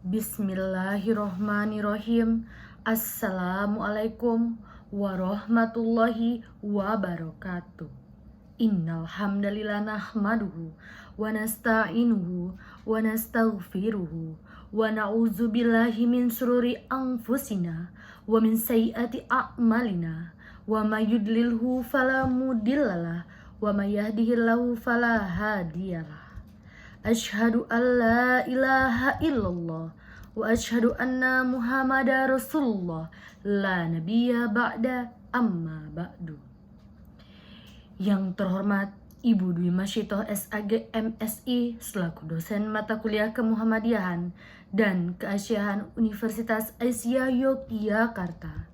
Bismillahirrohmanirrohim. Assalamualaikum warahmatullahi wabarakatuh. Innal hamdalillah nahmaduhu wa nasta'inuhu wa nastaghfiruhu wa na'udzu billahi min syururi anfusina wa min sayyiati a'malina wa may yudlilhu fala mudhillalah wa may yahdihillahu fala hadiyalah. Asyhadu an la ilaha illallah wa asyhadu anna Muhammadar Rasulullah la nabiyya ba'da amma ba'du. Yang terhormat Ibu Dwi Masyitoh SAG MSI selaku dosen mata kuliah Kemuhammadiyahan dan Keasyiahan Universitas Asia Yogyakarta.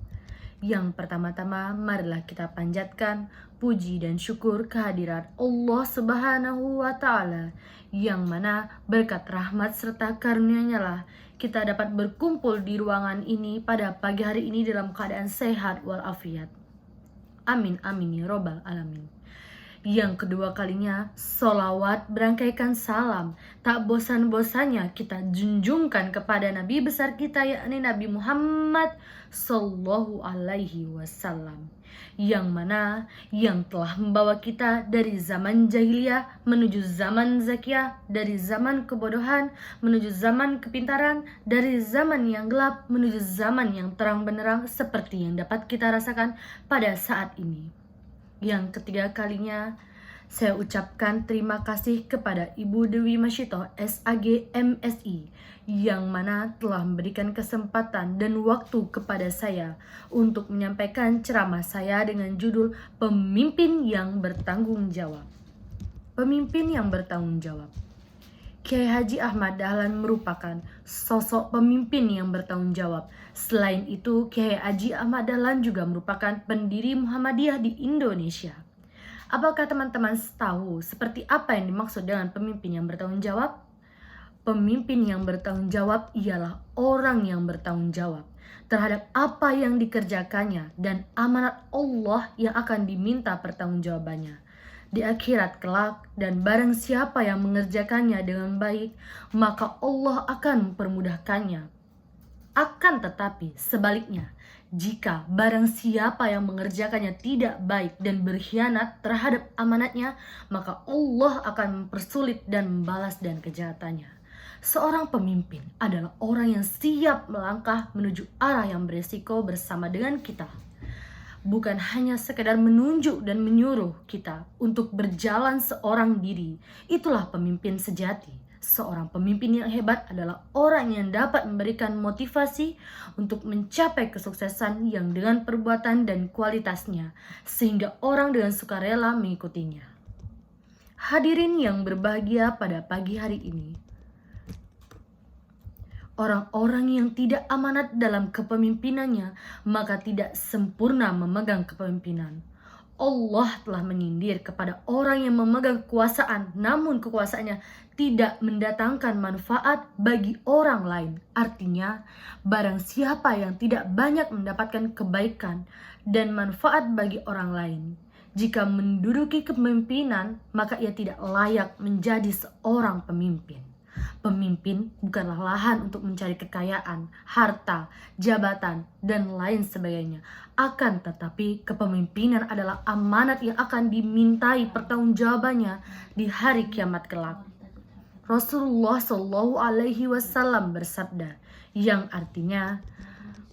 Yang pertama-tama marilah kita panjatkan puji dan syukur kehadirat Allah Subhanahu wa Ta'ala, yang mana berkat rahmat serta karunia-Nya lah kita dapat berkumpul di ruangan ini pada pagi hari ini dalam keadaan sehat walafiat. Amin amin ya robbal alamin. Yang kedua kalinya, sholawat berangkaikan salam tak bosan-bosannya kita junjungkan kepada Nabi besar kita, yakni Nabi Muhammad Sallallahu Alaihi Wasallam, yang mana yang telah membawa kita dari zaman jahiliyah menuju zaman zakiyah, dari zaman kebodohan menuju zaman kepintaran, dari zaman yang gelap menuju zaman yang terang benderang seperti yang dapat kita rasakan pada saat ini. Yang ketiga kalinya, saya ucapkan terima kasih kepada Ibu Dwi Masyitoh SAG MSI, yang mana telah memberikan kesempatan dan waktu kepada saya untuk menyampaikan ceramah saya dengan judul Pemimpin yang Bertanggung Jawab. Pemimpin yang bertanggung jawab. Kiai Haji Ahmad Dahlan merupakan sosok pemimpin yang bertanggung jawab. Selain itu, Kiai Haji Ahmad Dahlan juga merupakan pendiri Muhammadiyah di Indonesia. Apakah teman-teman tahu seperti apa yang dimaksud dengan pemimpin yang bertanggung jawab? Pemimpin yang bertanggung jawab ialah orang yang bertanggung jawab terhadap apa yang dikerjakannya dan amanat Allah yang akan diminta pertanggungjawabannya di akhirat kelak, dan barang siapa yang mengerjakannya dengan baik, maka Allah akan mempermudahkannya. Akan tetapi sebaliknya, jika barang siapa yang mengerjakannya tidak baik dan berkhianat terhadap amanatnya, maka Allah akan mempersulit dan membalas dan kejahatannya. Seorang pemimpin adalah orang yang siap melangkah menuju arah yang beresiko bersama dengan kita. Bukan hanya sekedar menunjuk dan menyuruh kita untuk berjalan seorang diri. Itulah pemimpin sejati. Seorang pemimpin yang hebat adalah orang yang dapat memberikan motivasi untuk mencapai kesuksesan yang dengan perbuatan dan kualitasnya, sehingga orang dengan sukarela mengikutinya. Hadirin yang berbahagia pada pagi hari ini, orang-orang yang tidak amanat dalam kepemimpinannya maka tidak sempurna memegang kepemimpinan. Allah telah menyindir kepada orang yang memegang kekuasaan namun kekuasaannya tidak mendatangkan manfaat bagi orang lain. Artinya, barang siapa yang tidak banyak mendapatkan kebaikan dan manfaat bagi orang lain, jika menduduki kepemimpinan, maka ia tidak layak menjadi seorang pemimpin. Pemimpin bukanlah lahan untuk mencari kekayaan, harta, jabatan, dan lain sebagainya. Akan tetapi kepemimpinan adalah amanat yang akan dimintai pertanggungjawabannya di hari kiamat kelak. Rasulullah Shallallahu Alaihi Wasallam bersabda, yang artinya,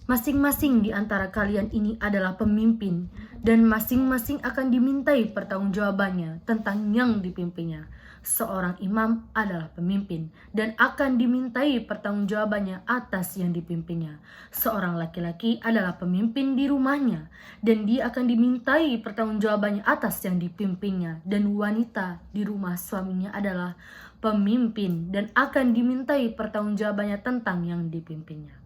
masing-masing di antara kalian ini adalah pemimpin, dan masing-masing akan dimintai pertanggungjawabannya tentang yang dipimpinnya. Seorang imam adalah pemimpin dan akan dimintai pertanggungjawabannya atas yang dipimpinnya. Seorang laki-laki adalah pemimpin di rumahnya dan dia akan dimintai pertanggungjawabannya atas yang dipimpinnya. Dan wanita di rumah suaminya adalah pemimpin dan akan dimintai pertanggungjawabannya tentang yang dipimpinnya.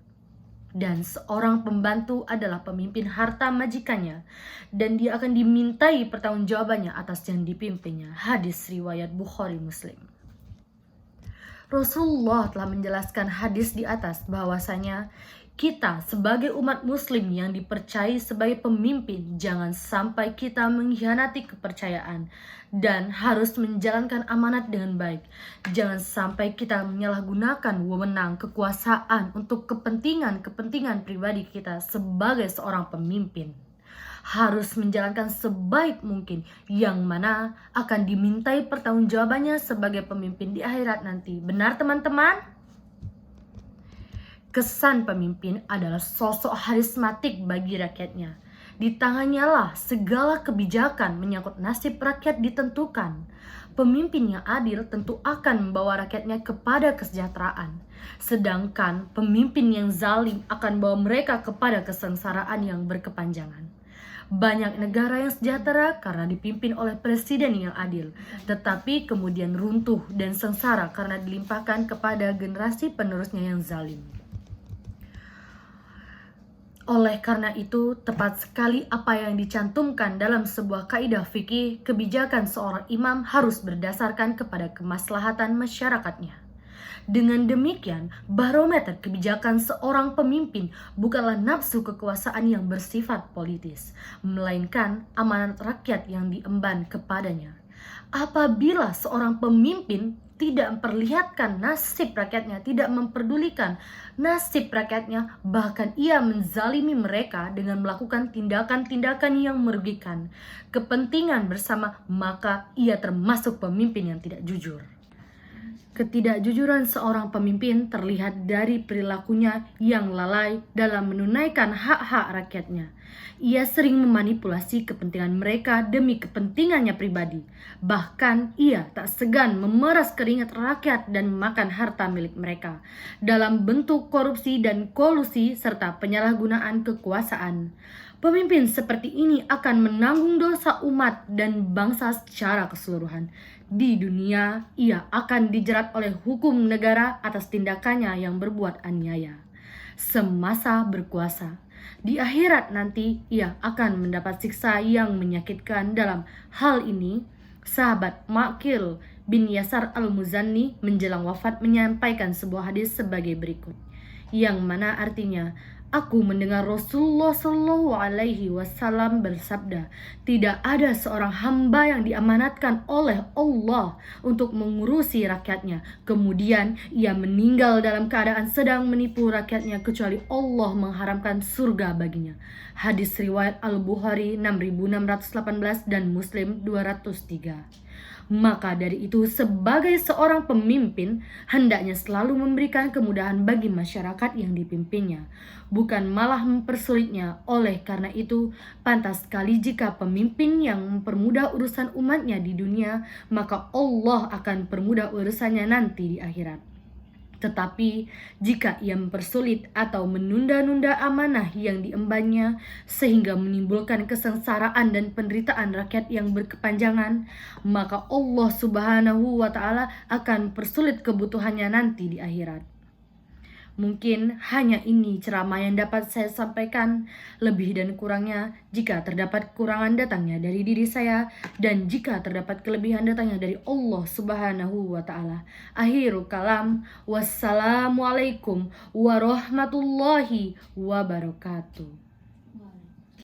Dan seorang pembantu adalah pemimpin harta majikannya dan dia akan dimintai pertanggungjawabannya atas yang dipimpinnya. Hadis riwayat Bukhari Muslim. Rasulullah telah menjelaskan hadis di atas bahwasanya Kita sebagai umat muslim yang dipercayai sebagai pemimpin, jangan sampai kita mengkhianati kepercayaan dan harus menjalankan amanat dengan baik. Jangan sampai kita menyalahgunakan wewenang kekuasaan untuk kepentingan pribadi kita sebagai seorang pemimpin. Harus menjalankan sebaik mungkin, yang mana akan dimintai pertanggungjawabannya sebagai pemimpin di akhirat nanti. Benar teman-teman? Kesan pemimpin adalah sosok karismatik bagi rakyatnya. Di tangannya lah segala kebijakan menyangkut nasib rakyat ditentukan. Pemimpin yang adil tentu akan membawa rakyatnya kepada kesejahteraan. Sedangkan pemimpin yang zalim akan membawa mereka kepada kesengsaraan yang berkepanjangan. Banyak negara yang sejahtera karena dipimpin oleh presiden yang adil, tetapi kemudian runtuh dan sengsara karena dilimpahkan kepada generasi penerusnya yang zalim. Oleh karena itu, tepat sekali apa yang dicantumkan dalam sebuah kaidah fikih, kebijakan seorang imam harus berdasarkan kepada kemaslahatan masyarakatnya. Dengan demikian, barometer kebijakan seorang pemimpin bukanlah nafsu kekuasaan yang bersifat politis, melainkan amanat rakyat yang diemban kepadanya. Apabila seorang pemimpin tidak memperlihatkan nasib rakyatnya, tidak memperdulikan nasib rakyatnya, bahkan ia menzalimi mereka dengan melakukan tindakan-tindakan yang merugikan kepentingan bersama, maka ia termasuk pemimpin yang tidak jujur. Ketidakjujuran seorang pemimpin terlihat dari perilakunya yang lalai dalam menunaikan hak-hak rakyatnya. Ia sering memanipulasi kepentingan mereka demi kepentingannya pribadi. Bahkan ia tak segan memeras keringat rakyat dan memakan harta milik mereka dalam bentuk korupsi dan kolusi serta penyalahgunaan kekuasaan. Pemimpin seperti ini akan menanggung dosa umat dan bangsa secara keseluruhan. Di dunia, ia akan dijerat oleh hukum negara atas tindakannya yang berbuat aniaya semasa berkuasa. Di akhirat nanti, ia akan mendapat siksa yang menyakitkan. Dalam hal ini, sahabat Maqil bin Yasar al-Muzanni menjelang wafat menyampaikan sebuah hadis sebagai berikut, yang mana artinya, aku mendengar Rasulullah Shallallahu Alaihi Wasallam bersabda, tidak ada seorang hamba yang diamanatkan oleh Allah untuk mengurusi rakyatnya, kemudian ia meninggal dalam keadaan sedang menipu rakyatnya, kecuali Allah mengharamkan surga baginya. Hadis riwayat Al-Bukhari 6618 dan Muslim 203. Maka dari itu, sebagai seorang pemimpin, hendaknya selalu memberikan kemudahan bagi masyarakat yang dipimpinnya, bukan malah mempersulitnya. Oleh karena itu, pantas sekali jika pemimpin yang mempermudah urusan umatnya di dunia, maka Allah akan permudah urusannya nanti di akhirat. Tetapi jika ia mempersulit atau menunda-nunda amanah yang diembannya sehingga menimbulkan kesengsaraan dan penderitaan rakyat yang berkepanjangan, maka Allah Subhanahu wa Ta'ala akan persulit kebutuhannya nanti di akhirat. Mungkin hanya ini ceramah yang dapat saya sampaikan. Lebih dan kurangnya, jika terdapat kekurangan datangnya dari diri saya, dan jika terdapat kelebihan datangnya dari Allah Subhanahu wa Ta'ala. Akhirul kalam, wassalamualaikum warahmatullahi wabarakatuh.